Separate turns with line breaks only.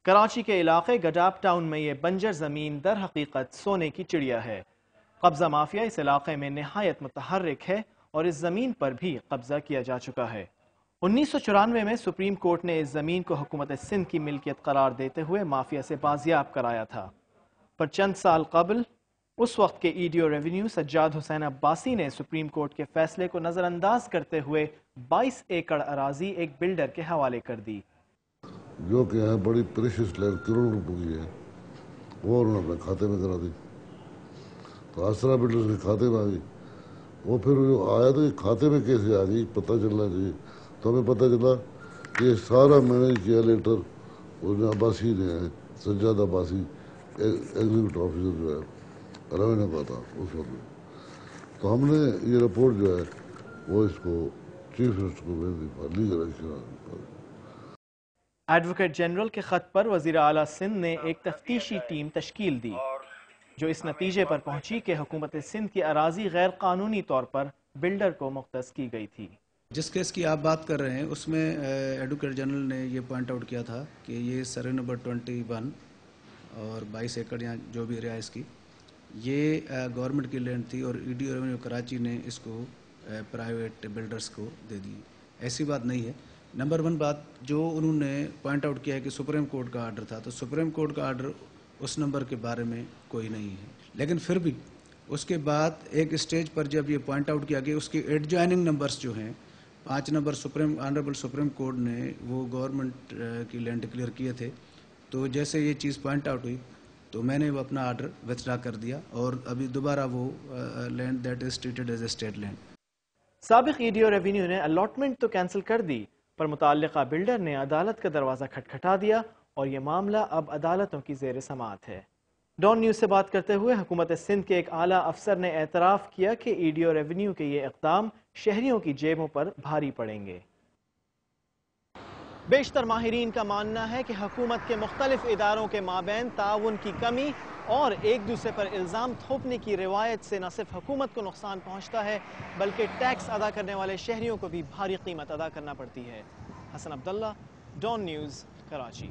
کراچی کے علاقے گڈاپ ٹاؤن میں یہ بنجر زمین در حقیقت سونے کی چڑیا ہے۔ قبضہ مافیا اس علاقے میں نہایت متحرک ہے اور اس زمین پر بھی قبضہ کیا جا چکا ہے۔ 1994 میں سپریم کورٹ نے اس زمین کو حکومت سندھ کی ملکیت قرار دیتے ہوئے مافیا سے بازیاب کرایا تھا، پر چند سال قبل اس وقت کے E D O revenue Sajjad Hussain Abbasi نے سپریم کورٹ کے فیصلے کو نظر انداز کرتے ہوئے 22 ایکڑ اراضی ایک بلڈر کے حوالے کر دی،
جو کہ یہاں بڑی پریشس لینڈ کروڑ روپے کی ہے، وہ انہوں نے اپنے کھاتے میں کرا دی۔ تو آسرا بلڈرز کے کھاتے میں آ گئی، وہ پھر جو آیا تو یہ کھاتے میں کیسے آ گئی پتہ چلنا چاہیے۔ تو ہمیں پتہ چلا کہ یہ سارا مینیج کیا لیٹر عباسی نے ہے، سجاد عباسی ایگزیکٹو آفیسر جو ہے ریونیو کا تھا اس وقت۔ تو ہم نے یہ رپورٹ جو ہے وہ اس کو چیف منسٹر کو بھیج دی، لیگل ایکشن۔
ایڈوکیٹ جنرل کے خط پر وزیر اعلیٰ سندھ نے ایک تفتیشی ٹیم تشکیل دی جو اس نتیجے پر پہنچی کہ حکومت سندھ کی اراضی غیر قانونی طور پر بلڈر کو مختص کی گئی تھی۔
جس کیس کی آپ بات کر رہے ہیں اس میں ایڈوکیٹ جنرل نے یہ پوائنٹ آؤٹ کیا تھا کہ یہ سروے نمبر 21 اور 22 ایکڑ یہاں جو بھی رہائش کی یہ گورنمنٹ کی لینڈ تھی اور ای ڈی او ریونیو کراچی نے اس کو پرائیویٹ بلڈرز کو دے دی۔ ایسی بات نہیں ہے۔ نمبر 1 بات جو انہوں نے پوائنٹ آؤٹ کیا ہے کہ سپریم کورٹ کا آرڈر تھا، تو سپریم کورٹ کا آرڈر اس نمبر کے بارے میں کوئی نہیں ہے، لیکن پھر بھی اس کے بعد ایک اسٹیج پر جب یہ پوائنٹ آؤٹ کیا گیا اس کے ایڈجوائننگ نمبرز جو ہیں 5 نمبر آنریبل سپریم کورٹ نے وہ گورنمنٹ کی لینڈ ڈکلیئر کیے تھے، تو جیسے یہ چیز پوائنٹ آؤٹ ہوئی تو میں نے وہ اپنا آرڈر وتھڈرا کر دیا اور ابھی دوبارہ وہ land that is treated as a state land.
سابق ای ڈی او ریونیو نے الاٹمنٹ تو کینسل کر دی، پر متعلقہ بلڈر نے عدالت کا دروازہ کھٹکھٹا دیا اور یہ معاملہ اب عدالتوں کی زیر سماعت ہے۔ ڈان نیوز سے بات کرتے ہوئے حکومت سندھ کے ایک اعلیٰ افسر نے اعتراف کیا کہ ای ڈی او ریونیو کے یہ اقدام شہریوں کی جیبوں پر بھاری پڑیں گے۔ بیشتر ماہرین کا ماننا ہے کہ حکومت کے مختلف اداروں کے مابین تعاون کی کمی اور ایک دوسرے پر الزام تھوپنے کی روایت سے نہ صرف حکومت کو نقصان پہنچتا ہے بلکہ ٹیکس ادا کرنے والے شہریوں کو بھی بھاری قیمت ادا کرنا پڑتی ہے۔ حسن عبداللہ، ڈان نیوز، کراچی۔